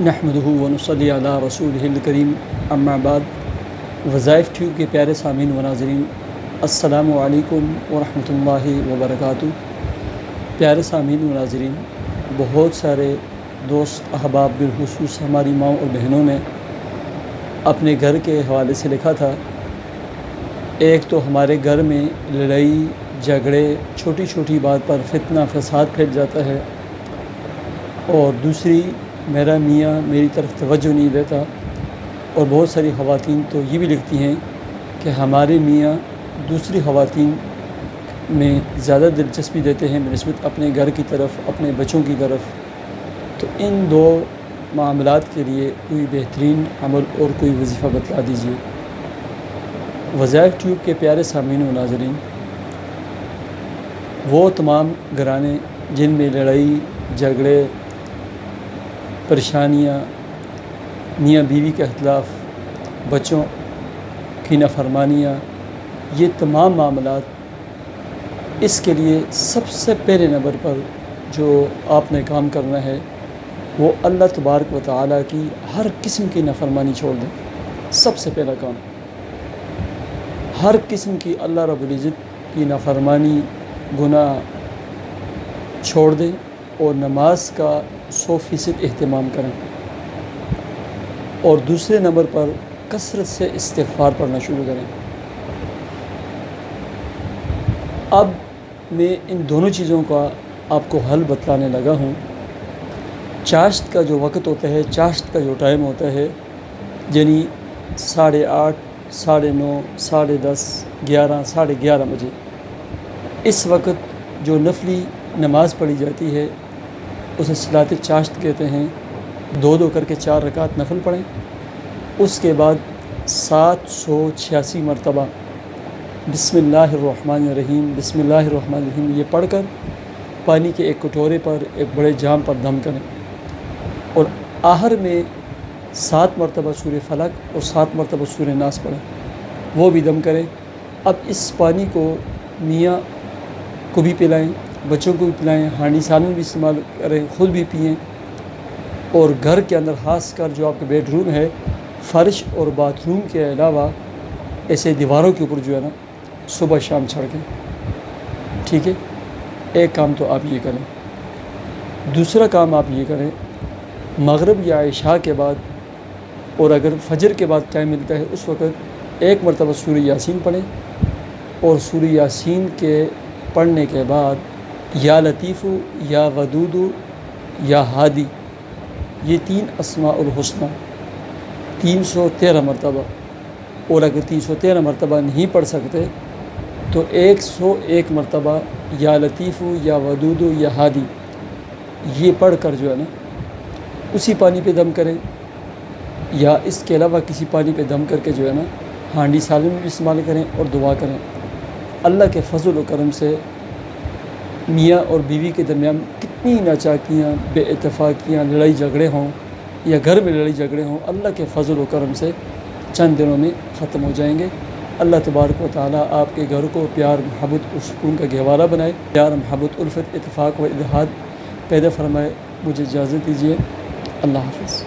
نحمدہ ونصلی علی رسولہ الکریم اما بعد۔ وظائف ٹیوب کے پیارے سامعین و ناظرین، السلام علیکم ورحمۃ اللہ وبرکاتہ۔ پیارے سامعین و ناظرین، بہت سارے دوست احباب بالخصوص ہماری ماؤں اور بہنوں نے اپنے گھر کے حوالے سے لکھا تھا۔ ایک تو ہمارے گھر میں لڑائی جھگڑے، چھوٹی چھوٹی بات پر فتنہ فساد پھیل جاتا ہے، اور دوسری میرا میاں میری طرف توجہ نہیں دیتا، اور بہت ساری خواتین تو یہ بھی لکھتی ہیں کہ ہمارے میاں دوسری خواتین میں زیادہ دلچسپی دیتے ہیں بنسبت اپنے گھر کی طرف، اپنے بچوں کی طرف۔ تو ان دو معاملات کے لیے کوئی بہترین عمل اور کوئی وظیفہ بتلا دیجیے۔ وظائف ٹیوب کے پیارے سامعین و ناظرین، وہ تمام گھرانے جن میں لڑائی جھگڑے، پریشانیاں، میاں بیوی کے اختلاف، بچوں کی نافرمانیاں، یہ تمام معاملات، اس کے لیے سب سے پہلے نمبر پر جو آپ نے کام کرنا ہے وہ اللہ تبارک و تعالیٰ کی ہر قسم کی نافرمانی چھوڑ دیں۔ سب سے پہلا کام، ہر قسم کی اللہ رب العزت کی نافرمانی، گناہ چھوڑ دیں، اور نماز کا 100% اہتمام کریں، اور دوسرے نمبر پر کثرت سے استغفار پڑھنا شروع کریں۔ اب میں ان دونوں چیزوں کا آپ کو حل بتلانے لگا ہوں۔ چاشت کا جو وقت ہوتا ہے، چاشت کا جو ٹائم ہوتا ہے، یعنی 8:30، 9:30، 10:30، 11، 11:30 بجے، اس وقت جو نفلی نماز پڑھی جاتی ہے اسے صلاۃ چاشت کہتے ہیں۔ 2 کر کے 4 رکعت نفل پڑھیں، اس کے بعد 786 مرتبہ بسم اللہ الرحمن الرحیم، بسم اللہ الرحمن الرحیم یہ پڑھ کر پانی کے ایک کٹورے پر، ایک بڑے جام پر دم کریں، اور آخر میں 7 مرتبہ سورہ فلق اور 7 مرتبہ سورہ ناس پڑھیں، وہ بھی دم کریں۔ اب اس پانی کو میاں کو بھی پلائیں، بچوں کو بھی پلائیں، ہانڈی سال میں بھی استعمال کریں، خود بھی پئیں، اور گھر کے اندر خاص کر جو آپ کے بیڈ روم ہے، فرش اور باتھ روم کے علاوہ ایسے دیواروں کے اوپر جو ہے نا صبح شام چھڑکیں۔ ٹھیک ہے، ایک کام تو آپ یہ کریں۔ دوسرا کام آپ یہ کریں، مغرب یا عشاء کے بعد، اور اگر فجر کے بعد ٹائم ملتا ہے اس وقت 1 مرتبہ سورہ یاسین پڑھیں، اور سورہ یاسین کے پڑھنے کے بعد یا لطیف، یا ودود، یا ہادی، یہ 3 اسماء الحسنی 313 مرتبہ، اور اگر 313 مرتبہ نہیں پڑھ سکتے تو 101 مرتبہ یا لطیف، یا ودود، یا ہادی یہ پڑھ کر جو ہے نا اسی پانی پہ دم کریں، یا اس کے علاوہ کسی پانی پہ دم کر کے جو ہے نا ہانڈی سالن میں بھی استعمال کریں اور دعا کریں۔ اللہ کے فضل و کرم سے میاں اور بیوی کے درمیان کتنی ناچاکیاں، بے اتفاقیاں، لڑائی جھگڑے ہوں، یا گھر میں لڑائی جھگڑے ہوں، اللہ کے فضل و کرم سے چند دنوں میں ختم ہو جائیں گے۔ اللہ تبارک و تعالیٰ آپ کے گھر کو پیار، محبت اور سکون کا گہوارہ بنائے، پیار، محبت، الفت، اتفاق و اتحاد پیدا فرمائے۔ مجھے اجازت دیجیے، اللہ حافظ۔